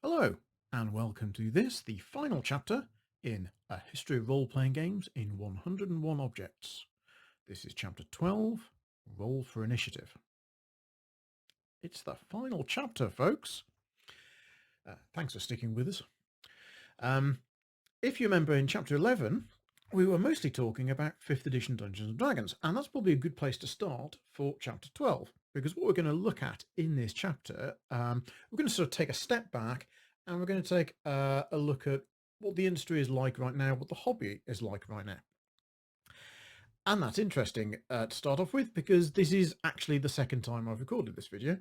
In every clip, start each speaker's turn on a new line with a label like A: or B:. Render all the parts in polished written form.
A: Hello, and welcome to this, the final chapter in A History of Role-Playing Games in 101 Objects. This is Chapter 12, Roll for Initiative. It's the final chapter, folks. Thanks for sticking with us. If you remember in Chapter 11, we were mostly talking about 5th edition Dungeons & Dragons, and that's probably a good place to start for Chapter 12, because what we're going to look at in this chapter, we're going to sort of take a step back, and we're going to take a look at what the industry is like right now, what the hobby is like right now. And that's interesting to start off with, because this is actually the second time I've recorded this video.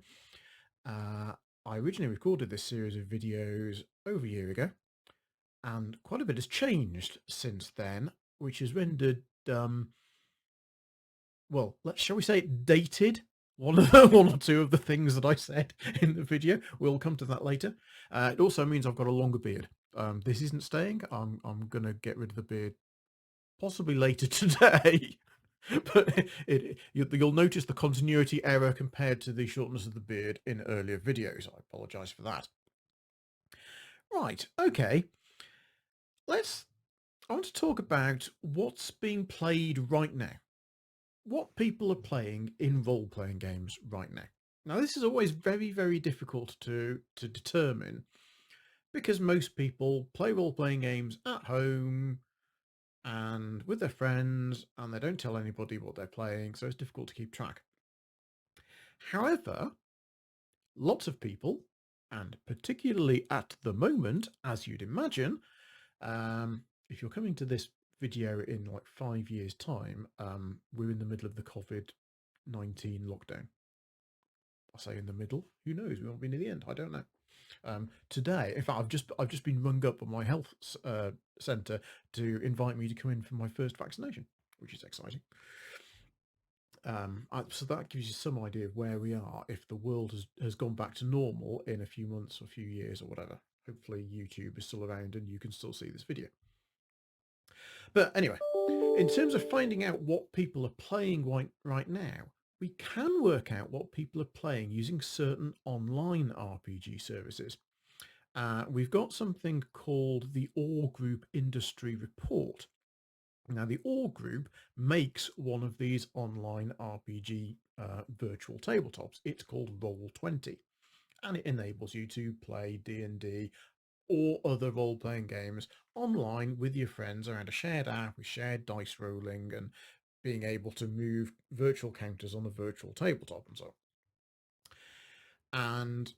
A: I originally recorded this series of videos over a year ago, and quite a bit has changed since then, which has rendered, well, shall we say dated one or two of the things that I said in the video. We'll come to that later. It also means I've got a longer beard. This isn't staying. I'm going to get rid of the beard possibly later today. But you'll notice the continuity error compared to the shortness of the beard in earlier videos. I apologise for that. Right, okay. I want to talk about what's being played right now. What people are playing in role-playing games right now. Now, this is always very, very difficult to determine, because most people play role-playing games at home and with their friends, and they don't tell anybody what they're playing, so it's difficult to keep track. However, lots of people, and particularly at the moment, as you'd imagine, if you're coming to this video in like 5 years' time, we're in the middle of the COVID-19 lockdown. I say in the middle. Who knows? We won't be near the end. I don't know. Today, in fact, I've just been rung up by my health centre to invite me to come in for my first vaccination, which is exciting. So that gives you some idea of where we are if the world has gone back to normal in a few months or a few years or whatever. Hopefully YouTube is still around and you can still see this video. But anyway, in terms of finding out what people are playing right now, we can work out what people are playing using certain online RPG services. We've got something called the All Group Industry Report. Now, the All Group makes one of these online RPG virtual tabletops. It's called Roll20, and it enables you to play D&D or other role-playing games online with your friends around a shared app with shared dice rolling and being able to move virtual counters on a virtual tabletop and so on. And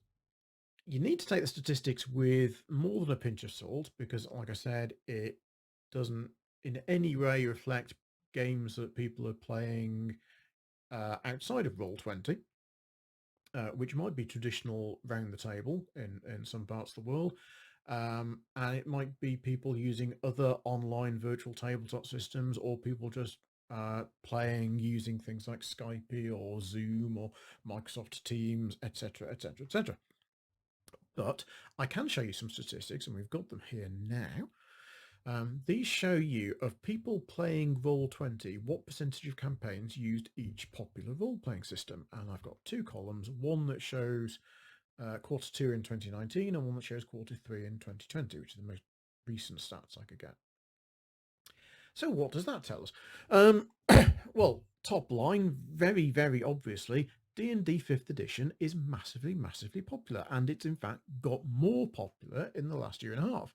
A: you need to take the statistics with more than a pinch of salt, because like I said, it doesn't in any way reflect games that people are playing outside of Roll20, which might be traditional round the table in some parts of the world. And it might be people using other online virtual tabletop systems, or people just playing using things like Skype or Zoom or Microsoft Teams, etc., etc., etc. But I can show you some statistics, and we've got them here now. These show you of people playing Roll20, what percentage of campaigns used each popular role-playing system. And I've got two columns, one that shows quarter 2 in 2019 and one that shows quarter 3 in 2020, which are the most recent stats I could get. So what does that tell us? Well, top line, very, very obviously, D&D 5th edition is massively, massively popular, and it's in fact got more popular in the last year and a half.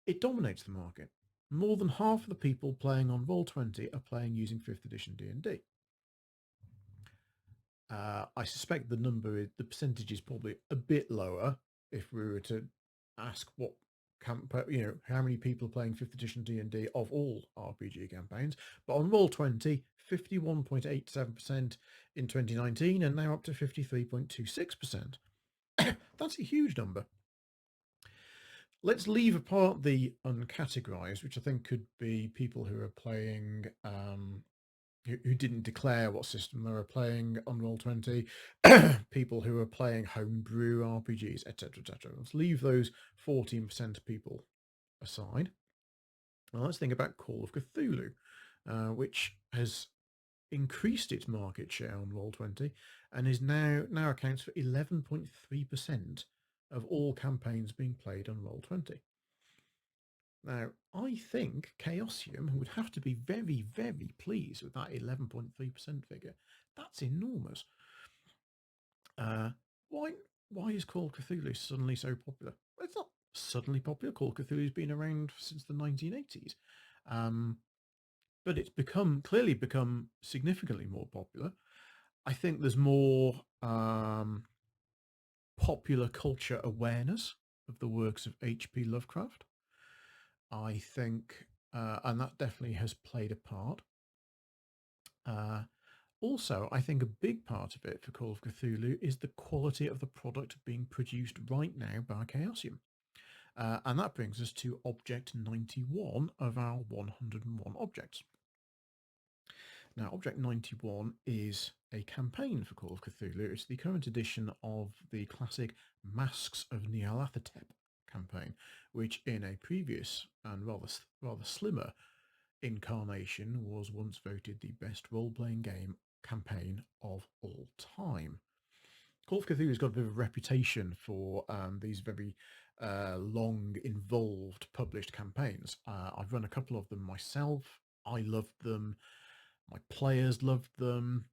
A: It dominates the market. More than half of the people playing on Roll20 are playing using 5th edition D&D. I suspect the percentage is probably a bit lower if we were to ask what how many people are playing 5th edition D&D of all RPG campaigns. But on Roll20, 51.87% in 2019, and now up to 53.26%. That's a huge number. Let's leave apart the uncategorized, which I think could be people who are playing, who didn't declare what system they were playing on Roll20, people who are playing homebrew RPGs, etc., etc. Let's leave those 14% of people aside. Well, let's think about Call of Cthulhu, which has increased its market share on Roll20 and is now accounts for 11.3% of all campaigns being played on Roll20. Now, I think Chaosium would have to be very, very pleased with that 11.3% figure. That's enormous. Why is Call of Cthulhu suddenly so popular? Well, it's not suddenly popular. Call of Cthulhu's been around since the 1980s. But it's clearly become significantly more popular. I think there's more popular culture awareness of the works of H.P. Lovecraft. I think, and that definitely has played a part. Also, I think a big part of it for Call of Cthulhu is the quality of the product being produced right now by Chaosium. And that brings us to Object 91 of our 101 objects. Now, Object 91 is a campaign for Call of Cthulhu. It's the current edition of the classic Masks of Nyarlathotep campaign, which in a previous and rather slimmer incarnation was once voted the best role-playing game campaign of all time. Call of Cthulhu's got a bit of a reputation for these very long, involved, published campaigns. I've run a couple of them myself. I loved them. My players loved them.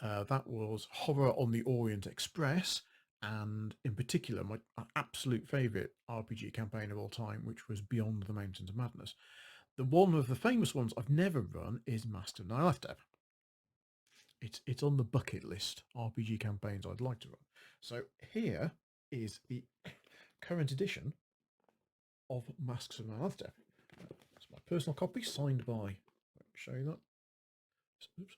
A: That was Horror on the Orient Express, and in particular, my absolute favourite RPG campaign of all time, which was Beyond the Mountains of Madness. One of the famous ones I've never run is Masks of Nyarlathotep. It's on the bucket list RPG campaigns I'd like to run. So here is the current edition of Masks of Nyarlathotep. It's my personal copy, signed by, let me show you that. Oops.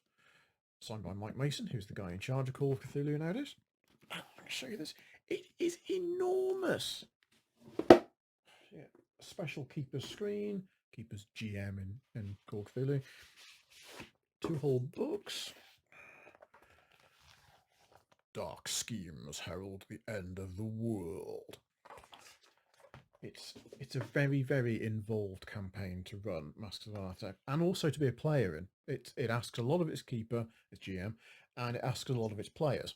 A: Signed by Mike Mason, who's the guy in charge of Call of Cthulhu nowadays. I'll show you this. It is enormous. Yeah, special Keeper's screen, Keeper's GM in Call of Cthulhu. 2 whole books. Dark schemes herald the end of the world. It's a very, very involved campaign to run, Masks of Nyarlathotep, and also to be a player in. It asks a lot of its keeper, its GM, and it asks a lot of its players.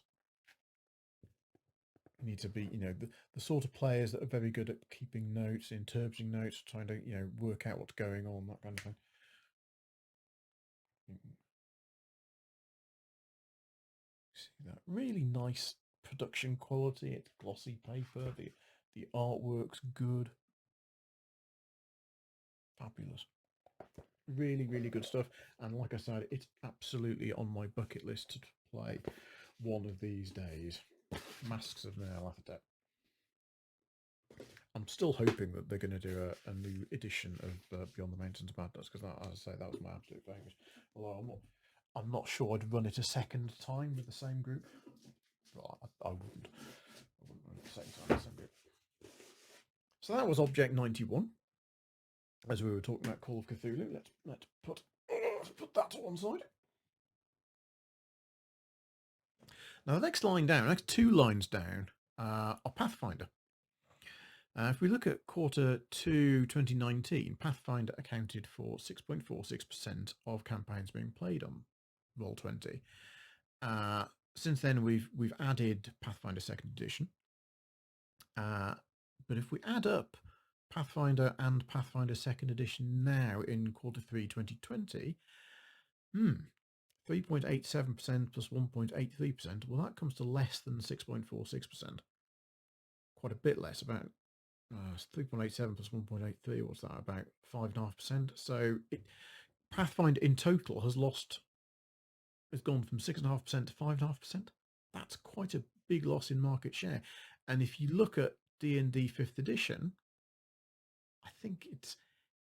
A: You need to be, the sort of players that are very good at keeping notes, interpreting notes, trying to, work out what's going on, that kind of thing. See that really nice production quality. It's glossy paper. The artwork's good. Fabulous. Really, really good stuff. And like I said, it's absolutely on my bucket list to play one of these days. Masks of Nyarlathotep. I'm still hoping that they're going to do a new edition of Beyond the Mountains of Madness, because as I say, that was my absolute favourite. Although I'm not sure I'd run it a second time with the same group. Well, I wouldn't. I wouldn't run it the same time with the same group. So that was Object 91. As we were talking about Call of Cthulhu, let's put that to one side. Now the next 2 lines down, are Pathfinder. If we look at Q2 2019, Pathfinder accounted for 6.46% of campaigns being played on Roll20. Since then, we've added Pathfinder 2nd edition. But if we add up Pathfinder and Pathfinder 2nd edition now in Q3 2020, 3.87% plus 1.83%, well, that comes to less than 6.46%. Quite a bit less, about 3.87 plus 1.83, what's that, about 5.5%. So Pathfinder in total has gone from 6.5% to 5.5%. That's quite a big loss in market share. And if you look at D&D 5th edition, I think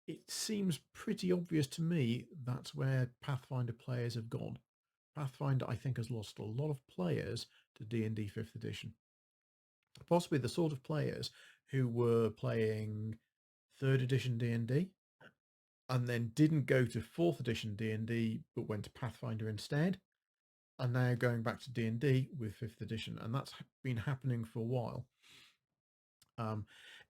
A: it seems pretty obvious to me that's where Pathfinder players have gone. Pathfinder, I think, has lost a lot of players to D&D 5th edition. Possibly the sort of players who were playing 3rd edition D&D and then didn't go to 4th edition D&D but went to Pathfinder instead, and now going back to D&D with 5th edition, and that's been happening for a while.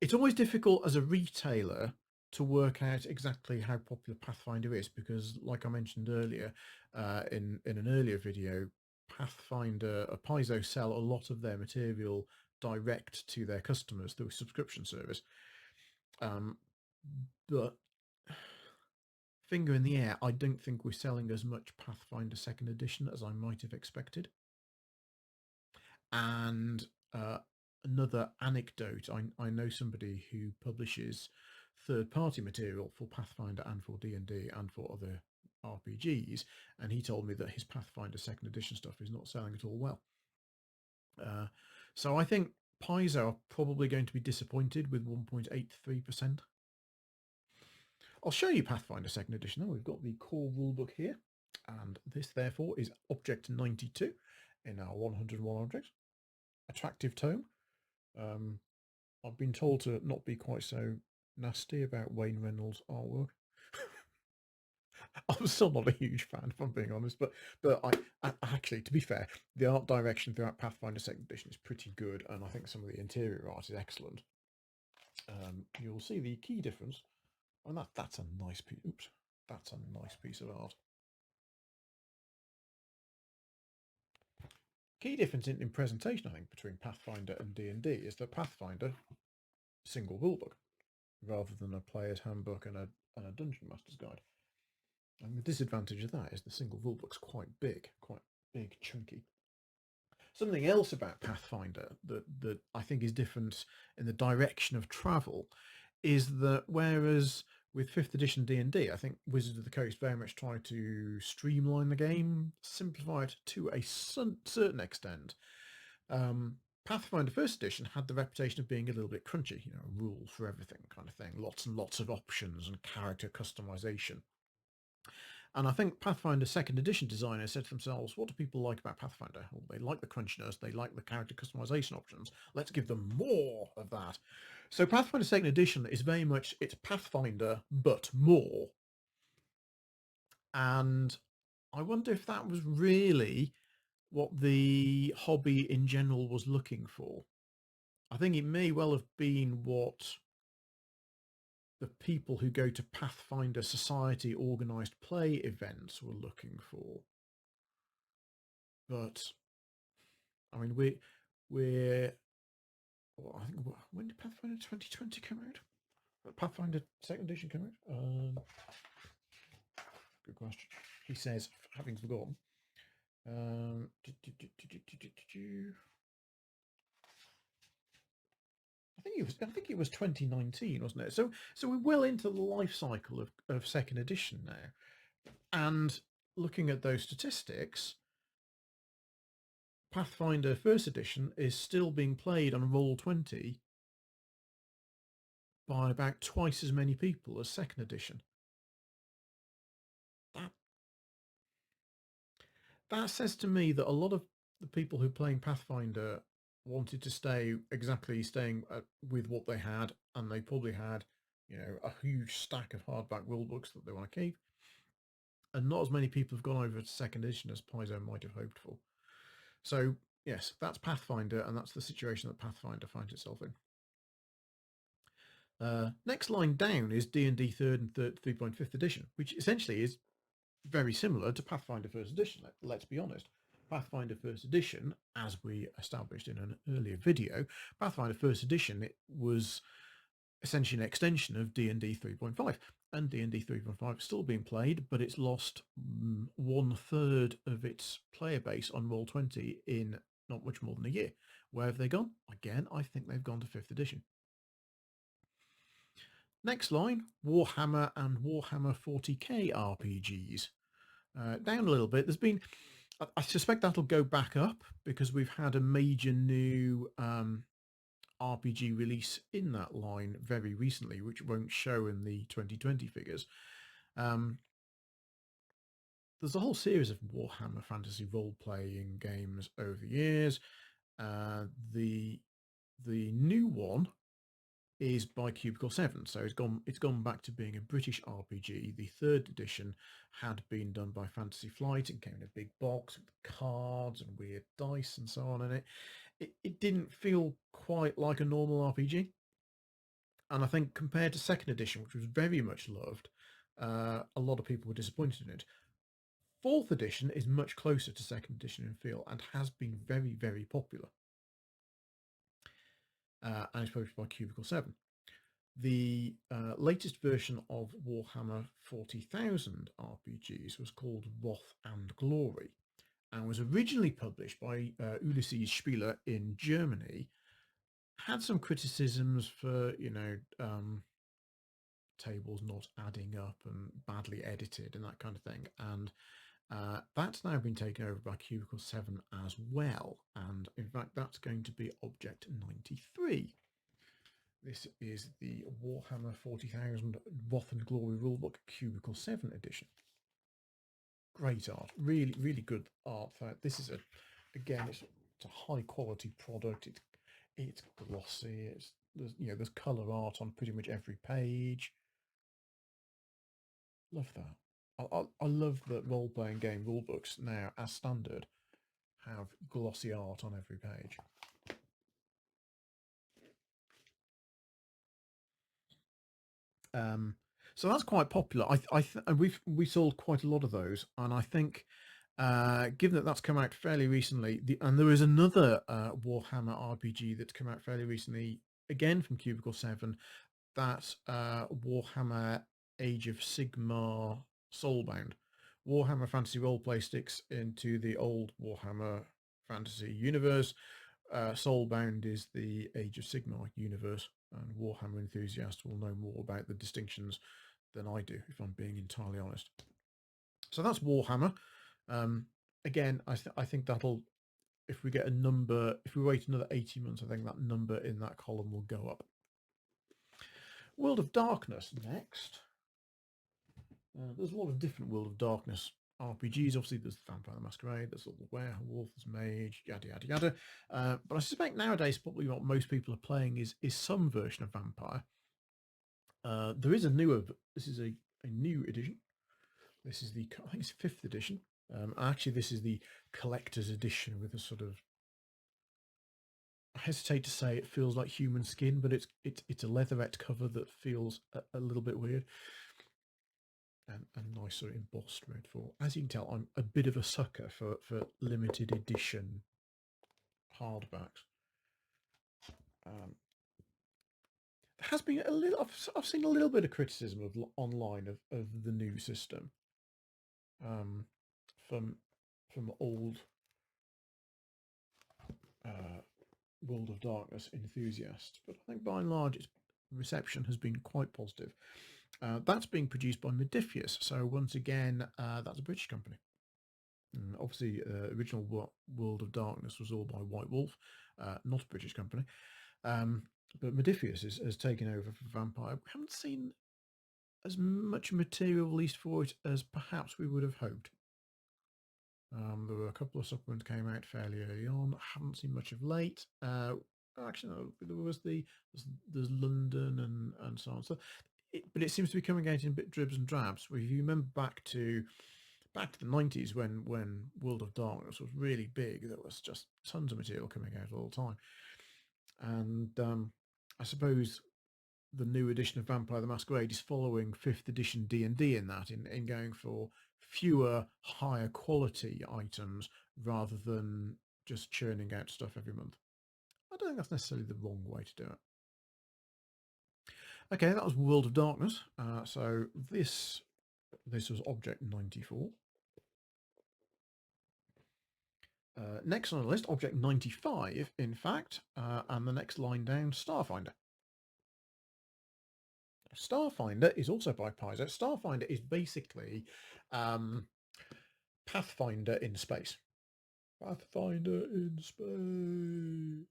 A: It's always difficult as a retailer to work out exactly how popular Pathfinder is, because, like I mentioned earlier, in an earlier video, Pathfinder, Paizo sell a lot of their material direct to their customers through a subscription service. But finger in the air, I don't think we're selling as much Pathfinder 2nd edition as I might have expected. And another anecdote, I know somebody who publishes third-party material for Pathfinder and for D&D and for other RPGs, and he told me that his Pathfinder 2nd edition stuff is not selling at all well. So I think Paizo are probably going to be disappointed with 1.83%. I'll show you Pathfinder 2nd edition now. We've got the core rulebook here, and this therefore is Object 92 in our 101 objects. Attractive tome. I've been told to not be quite so nasty about Wayne Reynolds' artwork. I'm still not a huge fan, if I'm being honest, but I actually, to be fair, the art direction throughout Pathfinder 2nd edition is pretty good, and I think some of the interior art is excellent. You'll see the key difference, and that's a nice piece. Oops, that's a nice piece of art. Key difference in presentation, I think, between Pathfinder and D&D is that Pathfinder single rulebook rather than a player's handbook and a dungeon master's guide. And the disadvantage of that is the single rulebook's quite big, chunky. Something else about Pathfinder that I think is different in the direction of travel is that whereas with 5th edition D&D, I think Wizards of the Coast very much try to streamline the game, simplify it to a certain extent. Pathfinder 1st edition had the reputation of being a little bit crunchy, rules for everything kind of thing, lots and lots of options and character customization. And I think Pathfinder 2nd edition designers said to themselves, what do people like about Pathfinder? Well, they like the crunchiness, they like the character customization options. Let's give them more of that. So Pathfinder 2nd edition is very much, it's Pathfinder, but more. And I wonder if that was really what the hobby in general was looking for. I think it may well have been what the people who go to Pathfinder Society organised play events were looking for. But I mean, we're well, I think, when did Pathfinder 2020 come out? Pathfinder 2nd edition come out? Good question. He says, having forgotten. I think it was 2019, wasn't it? So we're well into the life cycle of 2nd edition now. And looking at those statistics, Pathfinder 1st edition is still being played on Roll20 by about twice as many people as 2nd edition. That says to me that a lot of the people who are playing Pathfinder wanted to staying with what they had, and they probably had, a huge stack of hardback rulebooks that they want to keep. And not as many people have gone over to 2nd edition as Paizo might have hoped for. So yes, that's Pathfinder, and that's the situation that Pathfinder finds itself in. Next line down is D&D 3rd and 3.5th edition, which essentially is very similar to Pathfinder 1st edition. Let's be honest. Pathfinder 1st edition, as we established in an earlier video, Pathfinder 1st edition, it was essentially an extension of D&D 3.5, and D&D 3.5 is still being played, but it's lost 1/3 of its player base on Roll20 in not much more than a year. Where have they gone? Again, I think they've gone to 5th edition. Next line, Warhammer and Warhammer 40k RPGs. Down a little bit. There's been, I suspect that'll go back up because we've had a major new RPG release in that line very recently, which won't show in the 2020 figures. There's a whole series of Warhammer fantasy role-playing games over the years. The new one is by Cubicle 7, so it's gone back to being a British RPG. The 3rd edition had been done by Fantasy Flight and came in a big box with cards and weird dice and so on, and it didn't feel quite like a normal RPG. And I think compared to 2nd edition, which was very much loved, a lot of people were disappointed in it. 4th edition is much closer to 2nd edition in feel and has been very, very popular. and it's published by Cubicle 7. The latest version of Warhammer 40,000 RPGs was called Wrath and Glory, and was originally published by Ulysses Spieler in Germany. Had some criticisms for, tables not adding up and badly edited and that kind of thing, and that's now been taken over by Cubicle 7 as well, and in fact that's going to be Object 93. This is the Warhammer 40,000 Wrath and Glory rulebook Cubicle 7 edition. Great art, really, really good art. This is again, it's a high quality product. It's glossy. There's color art on pretty much every page. Love that. I love that role-playing game rulebooks now, as standard, have glossy art on every page. So that's quite popular. We sold quite a lot of those, and I think, given that that's come out fairly recently, and there is another Warhammer RPG that's come out fairly recently, again from Cubicle 7, that's Warhammer Age of Sigmar Soulbound. Warhammer Fantasy Roleplay sticks into the old Warhammer Fantasy universe. Soulbound is the Age of Sigmar universe, and Warhammer enthusiasts will know more about the distinctions than I do, if I'm being entirely honest. So that's Warhammer. Again, I think that'll, if we get a number, if we wait another 18 months, I think that number in that column will go up. World of Darkness next. There's a lot of different World of Darkness RPGs. Obviously, there's Vampire the Masquerade, there's the Werewolf, there's Mage, yada yada yada. But I suspect nowadays probably what most people are playing is some version of Vampire. There is a newer. This is a new edition. This is I think it's 5th edition. Actually, this is the collector's edition with a sort of, I hesitate to say it feels like human skin, but it's a leatherette cover that feels a little bit weird. And a nicer embossed red for. As you can tell, I'm a bit of a sucker for limited edition hardbacks. There has been a little. I've seen a little bit of criticism online of the new system. From old World of Darkness enthusiasts, but I think by and large its reception has been quite positive. That's being produced by Modiphius, so once again that's a British company. Obviously, original World of Darkness was all by White Wolf, not a British company. But Modiphius has taken over for Vampire. We haven't seen as much material released for it as perhaps we would have hoped. There were a couple of supplements came out fairly early on. I haven't seen much of late. Actually, no, there's London and so on. So, but it seems to be coming out in a bit dribs and drabs. If you remember back to the 90s when World of Darkness was really big, there was just tons of material coming out all the time. And I suppose the new edition of Vampire the Masquerade is following 5th edition D&D in that, in going for fewer, higher quality items rather than just churning out stuff every month. I don't think that's necessarily the wrong way to do it. Okay, that was World of Darkness. So this was Object 94. Next on the list, Object 95, in fact, and the next line down, Starfinder. Starfinder is also by Paizo. Starfinder is basically Pathfinder in space. Pathfinder in space.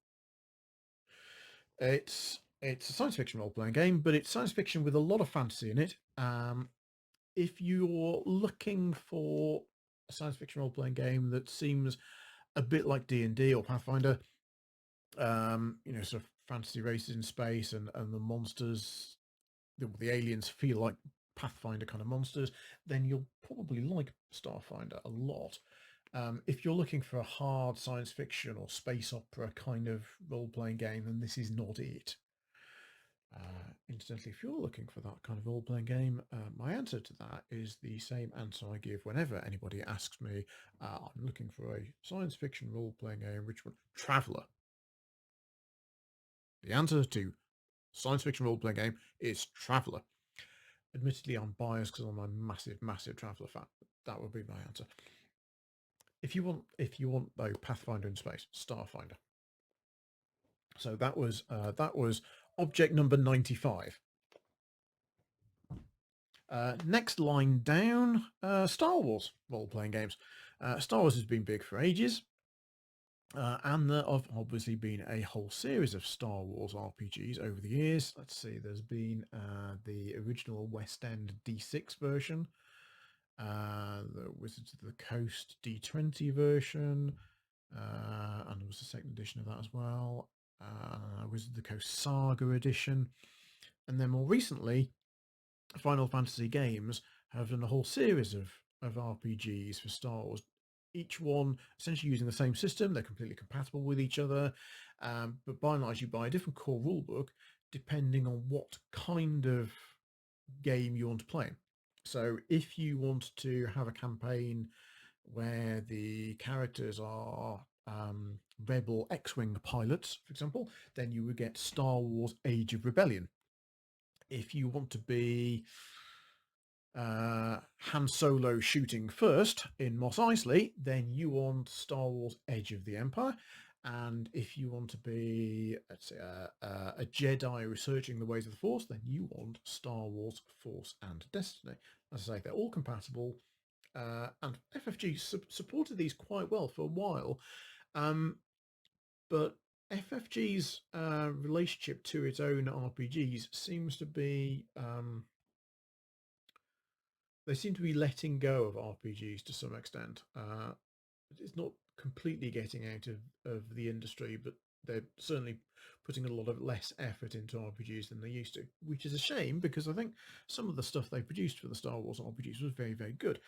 A: It's a science fiction role-playing game, but it's science fiction with a lot of fantasy in it. If you're looking for a science fiction role-playing game that seems a bit like D&D or Pathfinder, sort of fantasy races in space and the monsters, the aliens feel like Pathfinder kind of monsters, then you'll probably like Starfinder a lot. If you're looking for a hard science fiction or space opera kind of role-playing game, then this is not it. Incidentally, if you're looking for that kind of role-playing game, my answer to that is the same answer I give whenever anybody asks me, I'm looking for a science fiction role-playing game, which one? Traveller. The answer to science fiction role-playing game is Traveller. Admittedly, I'm biased because I'm a massive Traveller fan. That would be my answer. If you want though, Pathfinder in space, Starfinder. So that was object number 95. Next line down, Star Wars role-playing games. Star Wars has been big for ages. And there have obviously been a whole series of Star Wars RPGs over the years. Let's see, there's been the original West End D6 version, the Wizards of the Coast D20 version, and there was a second edition of that as well, Wizards of the Coast Saga edition, and then more recently, Final Fantasy Games have done a whole series of RPGs for Star Wars, each one essentially using the same system. They're completely compatible with each other, but by and large you buy a different core rulebook depending on what kind of game you want to play. So if you want to have a campaign where the characters are rebel X-Wing pilots, for example, then you would get Star Wars Age of Rebellion. If you want to be Han Solo shooting first in Mos Eisley, then you want Star Wars Edge of the Empire. And if you want to be, let's say, a Jedi researching the ways of the Force, then you want Star Wars Force and Destiny. As I say, they're all compatible, and FFG supported these quite well for a while. But FFG's relationship to its own RPGs seems to be they seem to be letting go of RPGs to some extent. It's not completely getting out of the industry, but they're certainly putting a lot of less effort into RPGs than they used to, which is a shame because I think some of the stuff they produced for the Star Wars RPGs was very good.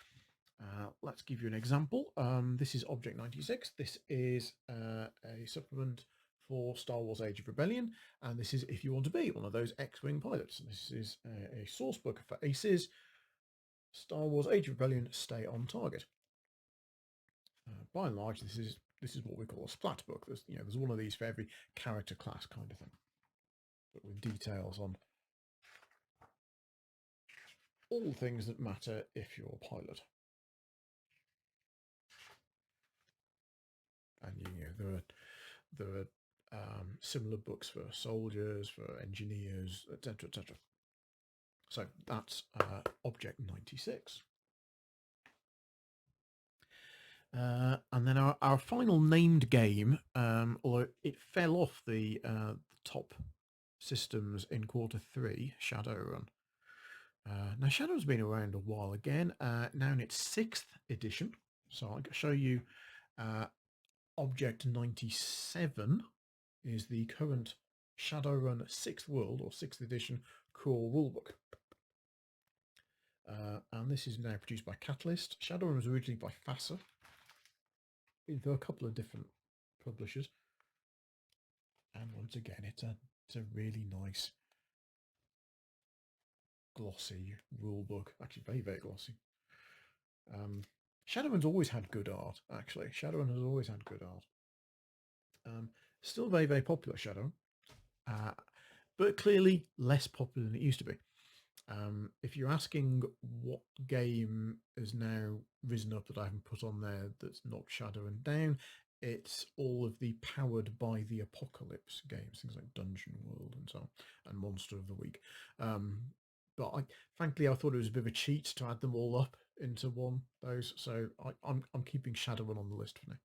A: Let's give you an example. This is Object 96. This is a supplement for Star Wars Age of Rebellion, and this is if you want to be one of those X-Wing pilots. This is a source book for aces. Star Wars Age of Rebellion, stay on target. By and large, this is what we call a splat book. There's one of these for every character class kind of thing, but with details on all the things that matter if you're a pilot. And there are similar books for soldiers, for engineers, etc., etc. So that's Object 96. And then our final named game, although it fell off the top systems in Q3, Shadowrun. Now Shadowrun's been around a while again, now in its 6th edition. So I'll show you Object 97 is the current Shadowrun 6th World or 6th edition core rulebook. And this is now produced by Catalyst. Shadowrun was originally by FASA. There are a couple of different publishers. And once again, it's a really nice glossy rulebook. Actually very glossy. Shadowrun's always had good art, actually. Shadowrun has always had good art. Still very popular, Shadowrun. But clearly less popular than it used to be. If you're asking what game has now risen up that I haven't put on there that's knocked Shadowrun down, it's all of the powered by the apocalypse games, things like Dungeon World and so on, and Monster of the Week. But frankly, I thought it was a bit of a cheat to add them all up into one those, so I'm keeping Shadowrun on the list for now.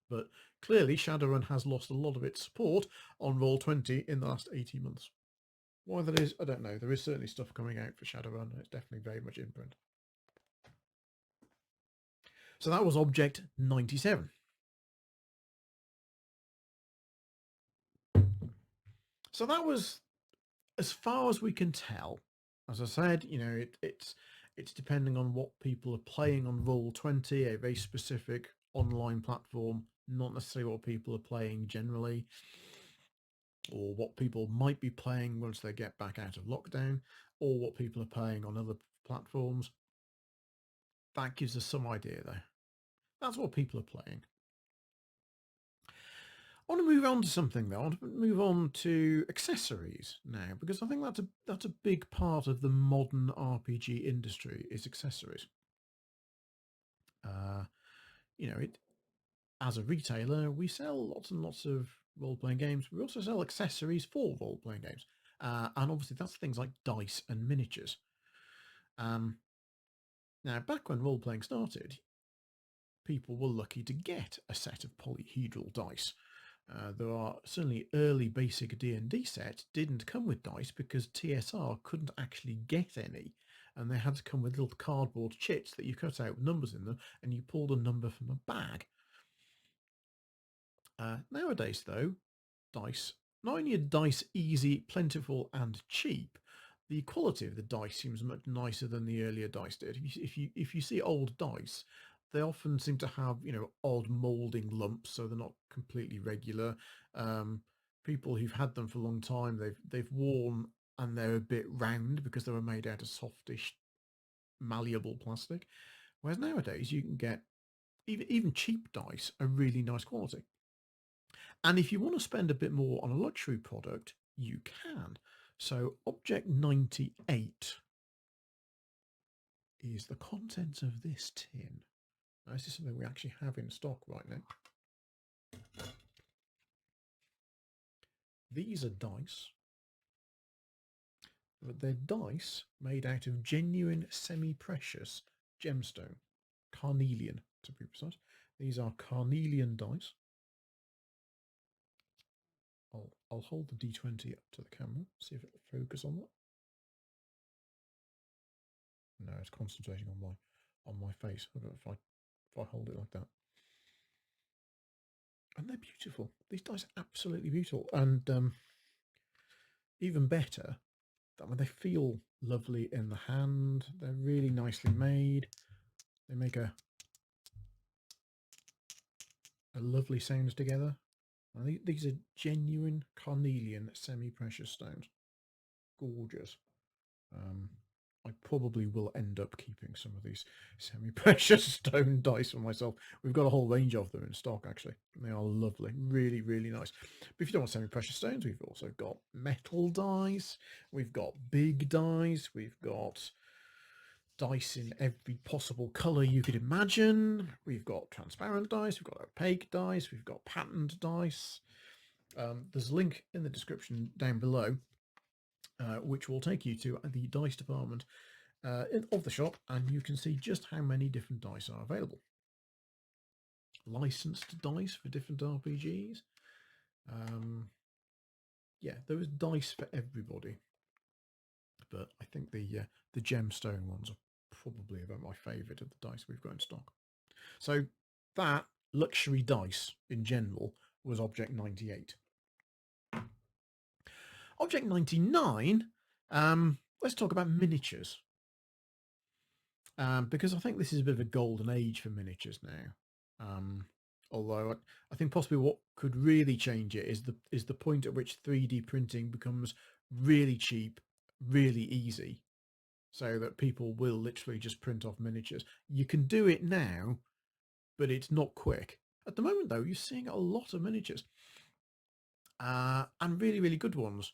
A: But clearly, Shadowrun has lost a lot of its support on Roll20 in the last 18 months. Why that is, I don't know. There is certainly stuff coming out for Shadowrun. It's definitely very much imprint. So that was Object 97. So that was, as far as we can tell, as I said, it's depending on what people are playing on Roll20, a very specific online platform, not necessarily what people are playing generally, or what people might be playing once they get back out of lockdown, or what people are playing on other platforms. That gives us some idea, though. That's what people are playing. I want to move on to something though. I want to move on to accessories now, because I think that's a big part of the modern RPG industry is accessories. You know, as a retailer, we sell lots and lots of role-playing games. We also sell accessories for role-playing games, and obviously that's things like dice and miniatures. Now, back when role-playing started, people were lucky to get a set of polyhedral dice. There are certainly early basic D&D sets didn't come with dice because TSR couldn't actually get any, and they had to come with little cardboard chits that you cut out with numbers in them, and you pulled a number from a bag. Nowadays, though, dice, not only are dice easy, plentiful, and cheap, the quality of the dice seems much nicer than the earlier dice did. If you see old dice, they often seem to have, you know, odd moulding lumps, so they're not completely regular. People who've had them for a long time, they've worn and they're a bit round because they were made out of softish, malleable plastic. Whereas nowadays you can get even cheap dice are really nice quality. And if you want to spend a bit more on a luxury product, you can. So Object 98 is the contents of this tin. Now, this is something we actually have in stock right now. These are dice, but they're dice made out of genuine semi-precious gemstone, carnelian to be precise. These are carnelian dice. I'll hold the D20 up to the camera, see if it'll focus on that. No, it's concentrating on my face. I don't know if I hold it like that. And they're beautiful. These dice are absolutely beautiful. And even better, that they feel lovely in the hand. They're really nicely made. They make a lovely sound together. And these are genuine carnelian semi-precious stones. Gorgeous. I probably will end up keeping some of these semi-precious stone dice for myself. We've got a whole range of them in stock, actually. They are lovely. Really, really nice. But if you don't want semi-precious stones, we've also got metal dice. We've got big dice. We've got dice in every possible colour you could imagine. We've got transparent dice. We've got opaque dice. We've got patterned dice. There's a link in the description down below which will take you to the dice department of the shop, and you can see just how many different dice are available. Licensed dice for different RPGs. Yeah, there is dice for everybody, but I think the gemstone ones are probably about my favourite of the dice we've got in stock. So that luxury dice in general was Object 98. Object 99, let's talk about miniatures. Because I think this is a bit of a golden age for miniatures now. Although I think possibly what could really change it is the point at which 3D printing becomes really cheap, really easy, so that people will literally just print off miniatures. You can do it now, but it's not quick. At the moment, though, you're seeing a lot of miniatures, and really, really good ones.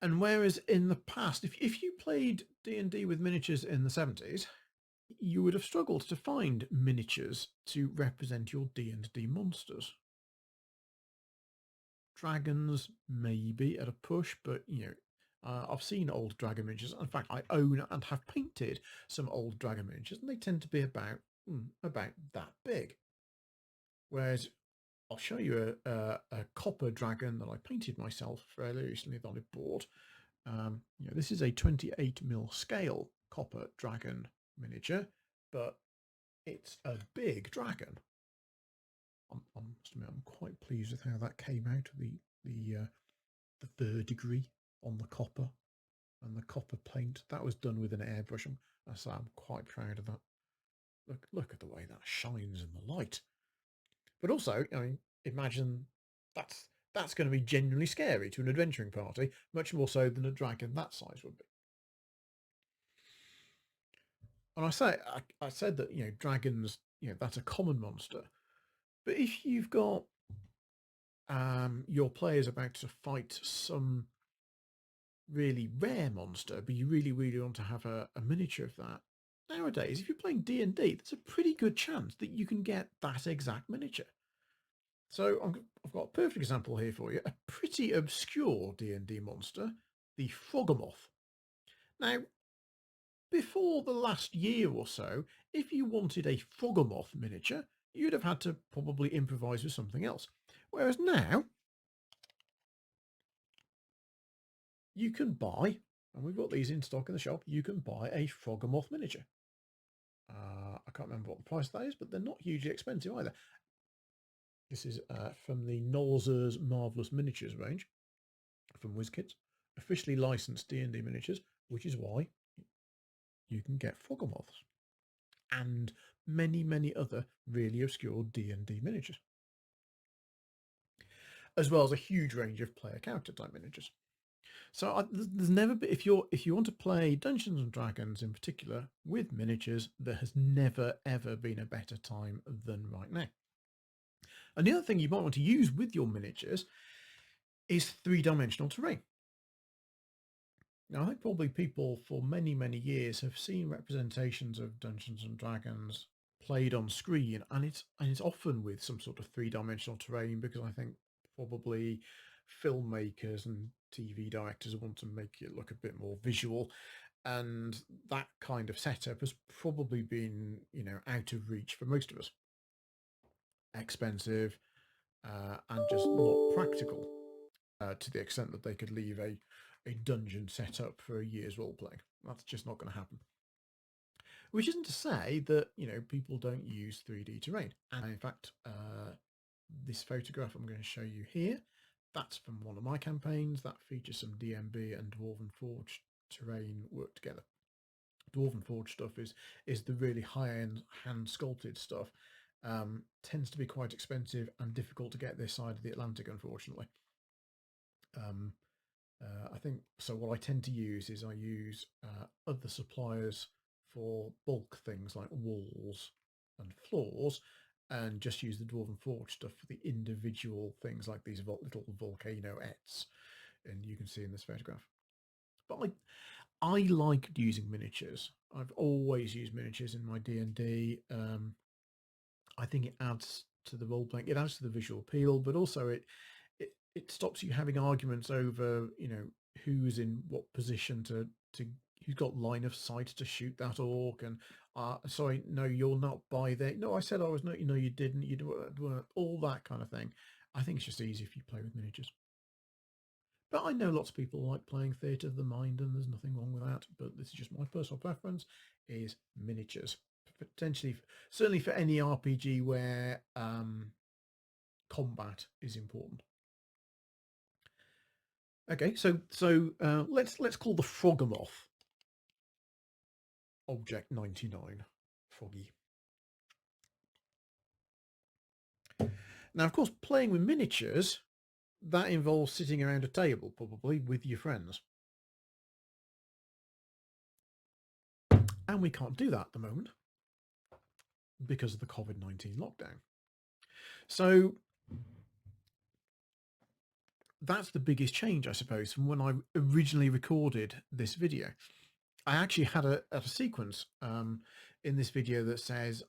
A: And whereas in the past, if you played D&D with miniatures in the 70s, you would have struggled to find miniatures to represent your D&D monsters. Dragons, maybe at a push, but you know, I've seen old dragon miniatures. In fact, I own and have painted some old dragon miniatures, and they tend to be about that big. Whereas I'll show you a copper dragon that I painted myself fairly recently that I bought. You know, this is a 28mm scale copper dragon miniature, but it's a big dragon. I'm quite pleased with how that came out. The verdigris on the copper and the copper paint that was done with an airbrush. I'm quite proud of that. Look at the way that shines in the light. But also, I mean, imagine that's going to be genuinely scary to an adventuring party, much more so than a dragon that size would be. And I said that, you know, dragons, you know, that's a common monster. But if you've got your player's about to fight some really rare monster, but you really, really want to have a miniature of that. Nowadays, if you're playing D&D, there's a pretty good chance that you can get that exact miniature. So I've got a perfect example here for you. A pretty obscure D&D monster, the Froggermoth. Now, before the last year or so, if you wanted a Froggermoth miniature, you'd have had to probably improvise with something else. Whereas now, you can buy, and we've got these in stock in the shop, you can buy a Froggermoth miniature. I can't remember what the price of that is, but they're not hugely expensive either. This is from the Nolzur's Marvellous Miniatures range from WizKids, officially licensed D&D miniatures, which is why you can get Froggermoths and many, many other really obscure D&D miniatures, as well as a huge range of player character type miniatures. So there's never been, if you want to play Dungeons and Dragons in particular with miniatures, there has never ever been a better time than right now. And the other thing you might want to use with your miniatures is three-dimensional terrain. Now, I think probably people for many, many years have seen representations of Dungeons and Dragons played on screen, and it's often with some sort of three-dimensional terrain, because I think probably filmmakers and TV directors want to make it look a bit more visual, and that kind of setup has probably been, out of reach for most of us. Expensive and just not practical to the extent that they could leave a dungeon set up for a year's role playing. That's just not going to happen. Which isn't to say that people don't use 3D terrain. And in fact, this photograph I'm going to show you here, that's from one of my campaigns that features some DMB and Dwarven Forge terrain worked together. Dwarven Forge stuff is the really high-end hand sculpted stuff. Tends to be quite expensive and difficult to get this side of the Atlantic, unfortunately. I think so. What I tend to use is I use other suppliers for bulk things like walls and floors, and just use the Dwarven Forge stuff for the individual things like these little volcano-ettes, and you can see in this photograph. But I like using miniatures. I've always used miniatures in my D&D. I think it adds to the role playing. It adds to the visual appeal, but also it stops you having arguments over who's in what position to who's got line of sight to shoot that orc, and sorry, no, you're not by there. No, I said I was not. You didn't. You weren't. All that kind of thing. I think it's just easy if you play with miniatures. But I know lots of people like playing Theatre of the Mind, and there's nothing wrong with that. But this is just my personal preference: is miniatures. Potentially, certainly for any RPG where combat is important. Okay, so let's call the Froggermoth Object 99 Froggy. Now, of course, playing with miniatures, that involves sitting around a table, probably with your friends. And we can't do that at the moment because of the COVID-19 lockdown. So that's the biggest change, I suppose, from when I originally recorded this video. I actually had a sequence in this video that says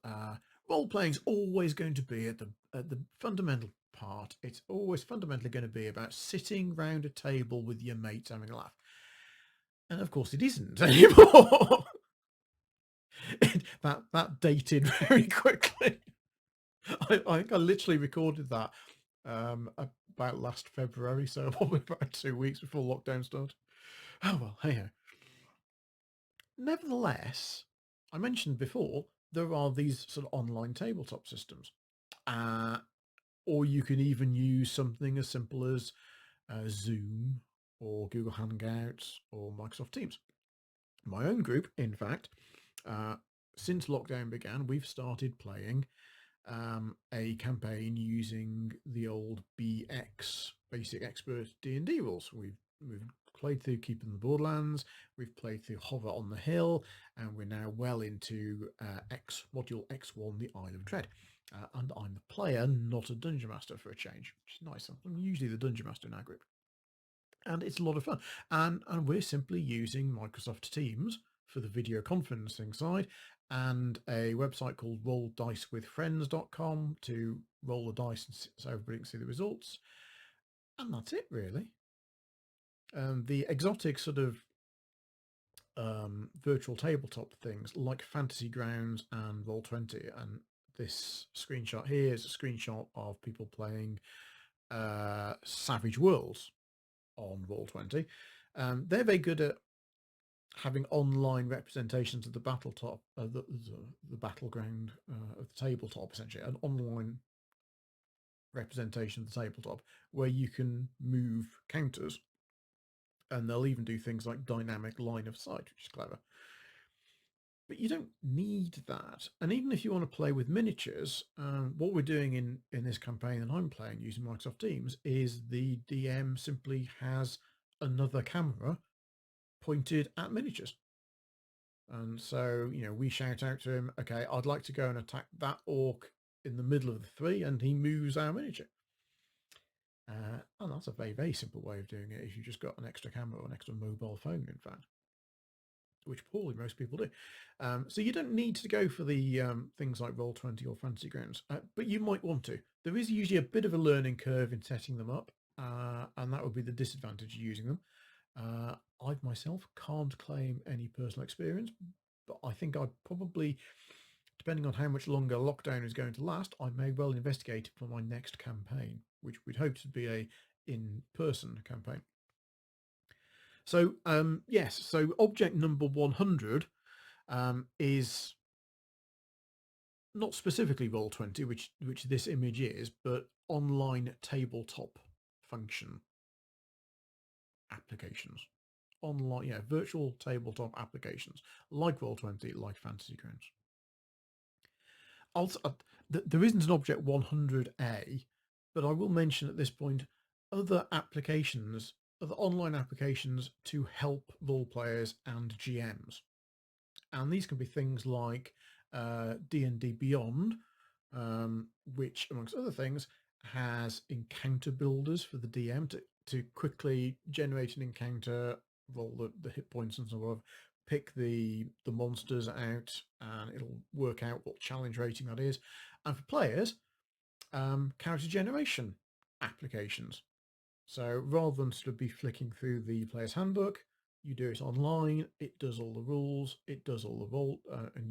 A: role-playing is always going to be at the fundamental part. It's always fundamentally going to be about sitting round a table with your mates having a laugh. And of course it isn't anymore. that dated very quickly. I think I literally recorded that about last February, so probably about 2 weeks before lockdown started. Oh well, hey ho. Nevertheless, I mentioned before, there are these sort of online tabletop systems. Or you can even use something as simple as Zoom or Google Hangouts or Microsoft Teams. My own group, in fact, since lockdown began, we've started playing a campaign using the old BX, Basic Expert D&D rules. We've played through Keeping the Borderlands, we've played through Hover on the Hill, and we're now well into module X1, the Isle of Dread. And I'm the player, not a dungeon master for a change, which is nice. I'm usually the dungeon master in our group. And it's a lot of fun. And we're simply using Microsoft Teams for the video conferencing side, and a website called rolldicewithfriends.com to roll the dice so everybody can see the results. And that's it, really. The exotic sort of virtual tabletop things like Fantasy Grounds and Roll20, and this screenshot here is a screenshot of people playing Savage Worlds on Roll20. They're very good at having online representations of the battletop, the battleground of the tabletop, essentially an online representation of the tabletop where you can move counters, and they'll even do things like dynamic line of sight, which is clever. But you don't need that. And even if you want to play with miniatures, what we're doing in this campaign that I'm playing using Microsoft Teams is the DM simply has another camera pointed at miniatures. And so, we shout out to him, okay, I'd like to go and attack that orc in the middle of the three, and he moves our miniature. And that's a very, very simple way of doing it if you've just got an extra camera or an extra mobile phone, in fact, which probably most people do. So you don't need to go for the things like Roll20 or Fantasy Grounds, but you might want to. There is usually a bit of a learning curve in setting them up, and that would be the disadvantage of using them. I myself can't claim any personal experience, but I think I'd probably, depending on how much longer lockdown is going to last, I may well investigate it for my next campaign, which we'd hope to be a in-person campaign. So yes, so object number 100 is not specifically Roll20, which this image is, but online tabletop function applications. Online, virtual tabletop applications like Roll20, like Fantasy Grounds. There isn't an object 100A, but I will mention at this point other applications, other online applications to help role players and GMs. And these can be things like D&D Beyond, which, amongst other things, has encounter builders for the DM to quickly generate an encounter, roll the hit points and so on, pick the monsters out, and it'll work out what challenge rating that is. And for players, character generation applications. So rather than sort of be flicking through the player's handbook, you do it online. It does all the rules. It does all the roll, and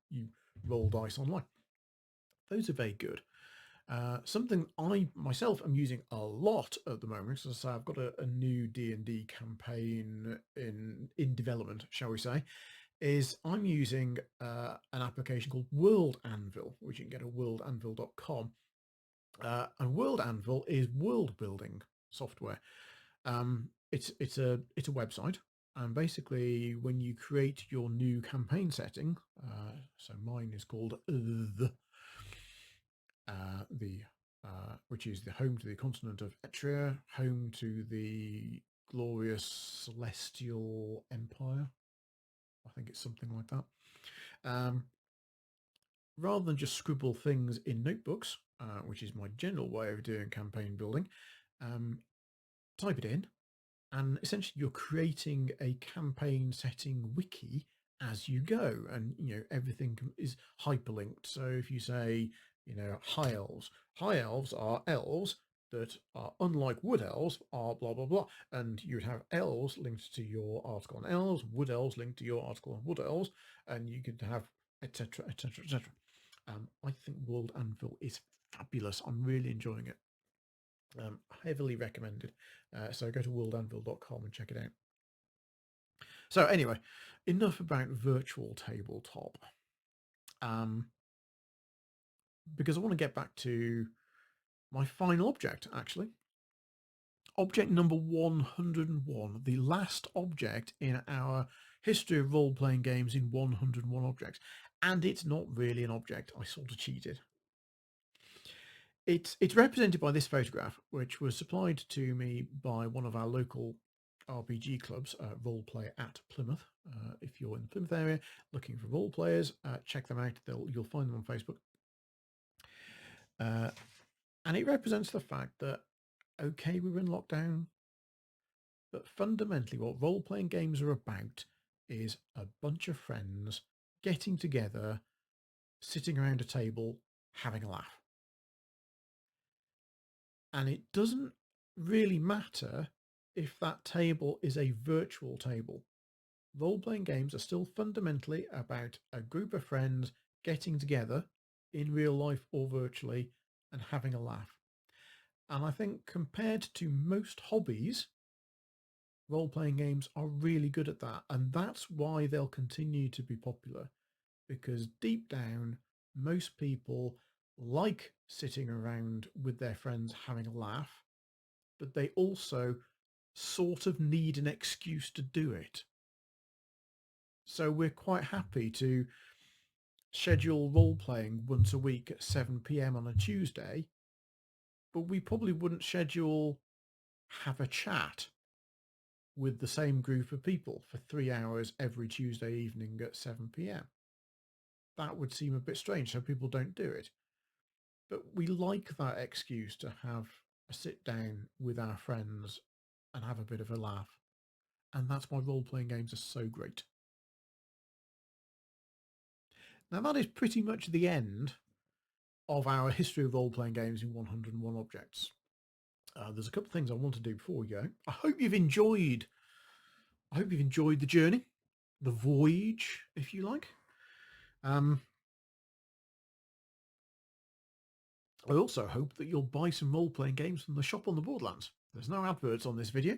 A: you roll dice online. Those are very good. Something I myself am using a lot at the moment, as I say, I've got a new D&D campaign in development, shall we say, is I'm using an application called World Anvil, which you can get at worldanvil.com. And World Anvil is world building software. It's a website, and basically when you create your new campaign setting, so mine is called which is the home to the continent of Etria, home to the glorious celestial empire. I think it's something like that. Rather than just scribble things in notebooks, which is my general way of doing campaign building, type it in, and essentially you're creating a campaign setting wiki as you go, and everything is hyperlinked. So if you say high elves are elves that are unlike wood elves are blah blah blah, and you'd have elves linked to your article on elves, wood elves linked to your article on wood elves, and you could have etc etc etc. I think World Anvil is fabulous. I'm really enjoying it. Heavily recommended. So go to worldanvil.com and check it out. So anyway, enough about virtual tabletop. Because I want to get back to my final object, actually. Object number 101, the last object in our history of role-playing games in 101 objects. And it's not really an object. I sort of cheated. It's represented by this photograph, which was supplied to me by one of our local RPG clubs, Roleplay at Plymouth. If you're in the Plymouth area looking for role players, check them out. You'll find them on Facebook. And it represents the fact that, okay, we're in lockdown, but fundamentally what role-playing games are about is a bunch of friends getting together, sitting around a table, having a laugh. And it doesn't really matter if that table is a virtual table. Role-playing games are still fundamentally about a group of friends getting together in real life or virtually and having a laugh. And I think compared to most hobbies, role-playing games are really good at that. And that's why they'll continue to be popular, because deep down, most people like sitting around with their friends having a laugh, but they also sort of need an excuse to do it. So we're quite happy to schedule role-playing once a week at 7 p.m. on a Tuesday, but we probably wouldn't schedule have a chat with the same group of people for 3 hours every Tuesday evening at 7 p.m. That would seem a bit strange, so people don't do it. But we like that excuse to have a sit down with our friends and have a bit of a laugh. And that's why role-playing games are so great. Now that is pretty much the end of our history of role-playing games in 101 objects. There's a couple of things I want to do before we go. I hope you've enjoyed the journey, the voyage, if you like. I also hope that you'll buy some role-playing games from the shop on the Borderlands. There's no adverts on this video,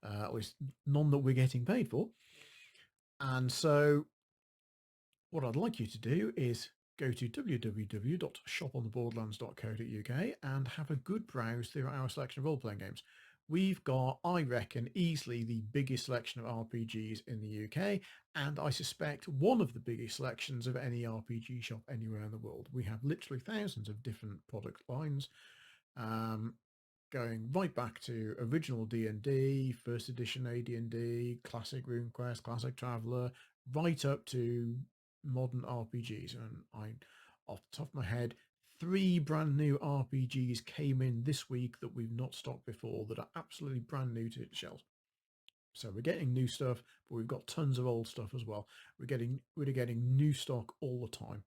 A: at least none that we're getting paid for. And so what I'd like you to do is go to www.shopontheborderlands.co.uk and have a good browse through our selection of role-playing games. We've got, I reckon, easily the biggest selection of RPGs in the UK, and I suspect one of the biggest selections of any RPG shop anywhere in the world. We have literally thousands of different product lines, going right back to original D&D, first edition AD&D, classic RuneQuest, classic Traveller, right up to modern RPGs. And off the top of my head, 3 brand new RPGs came in this week that we've not stocked before that are absolutely brand new to the shelves. So we're getting new stuff, but we've got tons of old stuff as well. We're getting new stock all the time.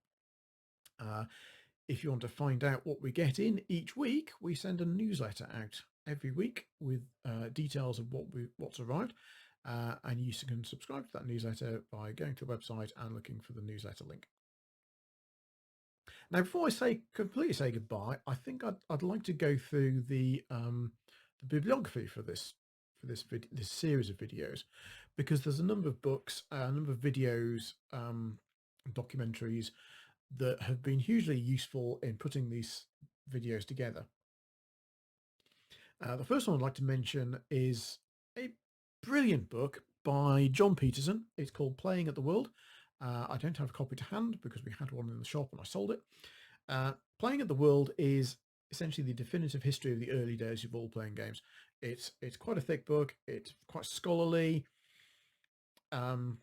A: If you want to find out what we get in each week, we send a newsletter out every week with details of what's arrived. And you can subscribe to that newsletter by going to the website and looking for the newsletter link. Now, before I completely say goodbye, I think I'd like to go through the bibliography for this series of videos, because there's a number of books, a number of videos, documentaries that have been hugely useful in putting these videos together. The first one I'd like to mention is a brilliant book by John Peterson. It's called Playing at the World. I don't have a copy to hand because we had one in the shop and I sold it. Playing at the World is essentially the definitive history of the early days of role-playing games. It's quite a thick book. It's quite scholarly, but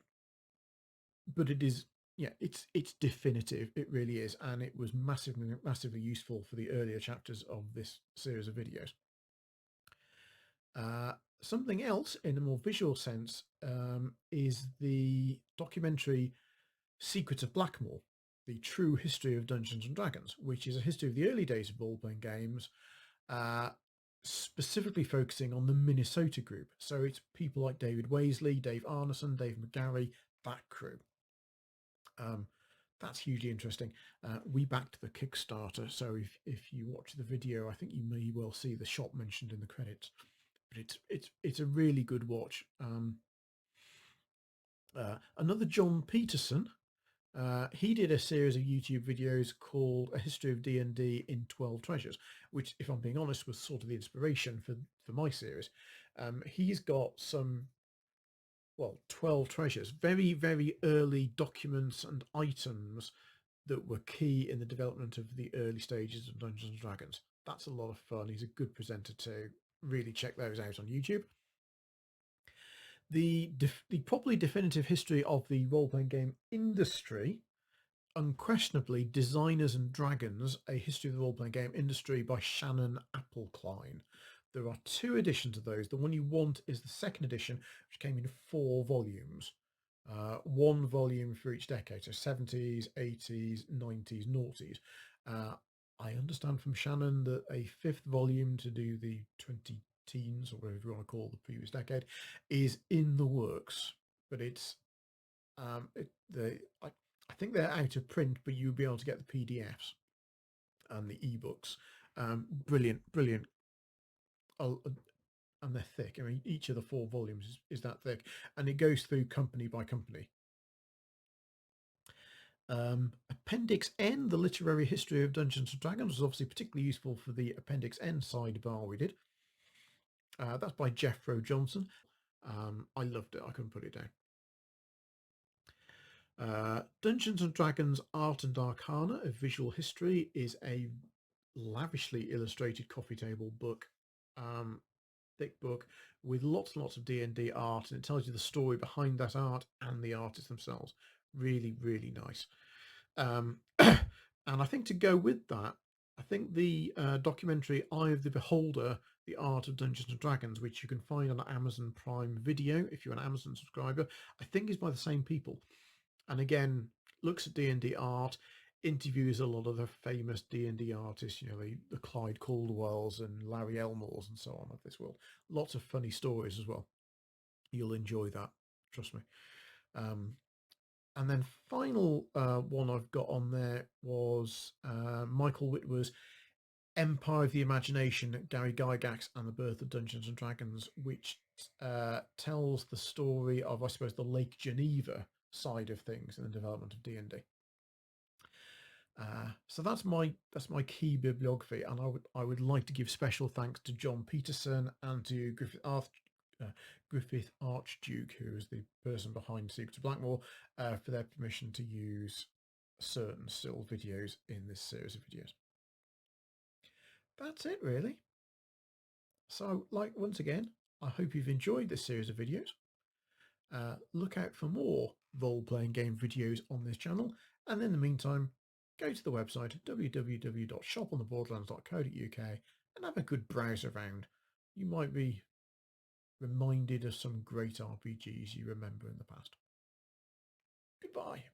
A: it is, yeah, it's definitive. It really is, and it was massively useful for the earlier chapters of this series of videos. Something else in a more visual sense is the documentary Secrets of Blackmoor, the true history of Dungeons and Dragons, which is a history of the early days of role-playing games, specifically focusing on the Minnesota group. So it's people like David Waisley, Dave Arneson, Dave McGarry, that crew. That's hugely interesting. We backed the Kickstarter, so if you watch the video, I think you may well see the shop mentioned in the credits. But it's a really good watch. Another John Peterson, he did a series of YouTube videos called A History of D&D in 12 Treasures, which, if I'm being honest, was sort of the inspiration for my series. He's got some, well, 12 treasures, very, very early documents and items that were key in the development of the early stages of Dungeons and Dragons. That's a lot of fun. He's a good presenter too. Really check those out on YouTube. The properly definitive history of the role-playing game industry unquestionably Designers and Dragons, A History of the Role-Playing Game Industry by Shannon Appelcline. There are 2 editions of those. The one you want is the second edition, which came in 4 volumes. 1 volume for each decade, so 70s, 80s, 90s, noughties. I understand from Shannon that a 5th volume to do the 20 teens, or whatever you want to call the previous decade, is in the works. But it's I think they're out of print, but you'll be able to get the PDFs and the ebooks. Brilliant, brilliant. And they're thick. I mean, each of the 4 volumes is that thick, and it goes through company by company. Appendix N, the literary history of Dungeons and Dragons, was obviously particularly useful for the Appendix N sidebar we did. That's by Jeffro Johnson. I loved it. I couldn't put it down. Dungeons and Dragons Art and Arcana, a visual history, is a lavishly illustrated coffee table book, thick book with lots and lots of D&D art, and it tells you the story behind that art and the artists themselves. Really, really nice. And I think to go with that, I think the documentary Eye of the Beholder, The Art of Dungeons and Dragons, which you can find on Amazon Prime Video if you're an Amazon subscriber, I think is by the same people. And again, looks at D&D art, interviews a lot of the famous D&D artists, you know, the Clyde Caldwells and Larry Elmores and so on of this world. Lots of funny stories as well. You'll enjoy that, trust me. And then final one I've got on there was Michael Whitwer's Empire of the Imagination, Gary Gygax and the Birth of Dungeons and Dragons, which tells the story of, I suppose, the Lake Geneva side of things in the development of D&D. So that's my key bibliography, and I would like to give special thanks to John Peterson and to Griffith Archduke, who is the person behind Secrets of Blackmoor, for their permission to use certain still videos in this series of videos. That's it, really. So, once again, I hope you've enjoyed this series of videos. Look out for more role-playing game videos on this channel, and in the meantime, go to the website www.shopontheborderlands.co.uk and have a good browse around. You might be reminded of some great RPGs you remember in the past. Goodbye.